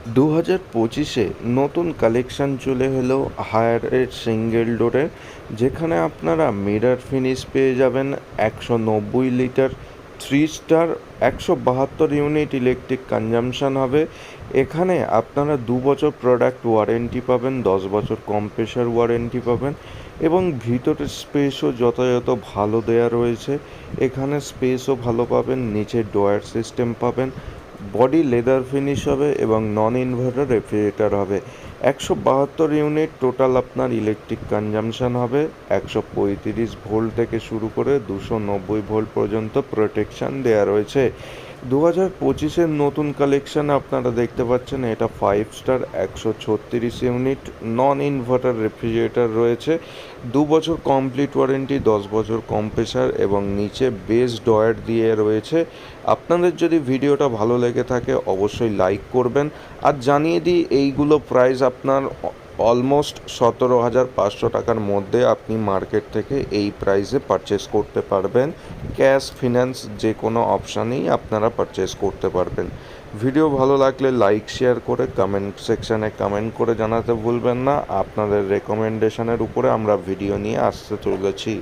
2025-এ নতুন কালেকশন চলে এলো হায়ারের সিঙ্গেল ডোরের, যেখানে আপনারা মিরর ফিনিশ পেয়ে যাবেন 190 litre 3 star 172 unit electric consumption হবে। এখানে আপনারা 2 বছর প্রোডাক্ট ওয়ারেন্টি পাবেন, 10 বছর কম্প্রেসার ওয়ারেন্টি পাবেন এবং ভিতরের স্পেসও যথাযথ ভালো দেয়া রয়েছে। এখানে স্পেসও ভালো পাবেন, নিচে ড্রয়ার সিস্টেম পাবেন, বডি লেদার ফিনিশ হবে এবং নন ইনভার্টার রেফ্রিজারেটর হবে। 172 ইউনিট টোটাল আপনার ইলেকট্রিক কনজাম্পশন হবে। 135 ভোল্ট থেকে শুরু করে 290 ভোল্ট পর্যন্ত প্রোটেকশান দেওয়া রয়েছে। 2025-এর নতুন কালেকশান আপনারা দেখতে পাচ্ছেন, এটা 5 স্টার 136 ইউনিট নন ইনভার্টার রেফ্রিজারেটর রয়েছে। 2 বছর কমপ্লিট ওয়ারেন্টি, 10 বছর কম্প্রেসার এবং নিচে বেস ড্রয়ার দিয়ে রয়েছে। আপনাদের যদি ভিডিওটা ভালো লেগে থাকে অবশ্যই লাইক করবেন। আর জানিয়ে দিই, এইগুলো প্রাইস আপনার অলমোস্ট 17,500 টাকার মধ্যে আপনি মার্কেট থেকে এই প্রাইসে পারচেস করতে পারবেন। ক্যাশ ফিন্যান্স যে কোনো অপশানেই আপনারা পারচেস করতে পারবেন। ভিডিও ভালো লাগলে লাইক শেয়ার করে কমেন্ট সেকশানে কমেন্ট করে জানাতে ভুলবেন না। আপনাদের রেকমেন্ডেশনের উপরে আমরা ভিডিও নিয়ে আসতে চলেছি।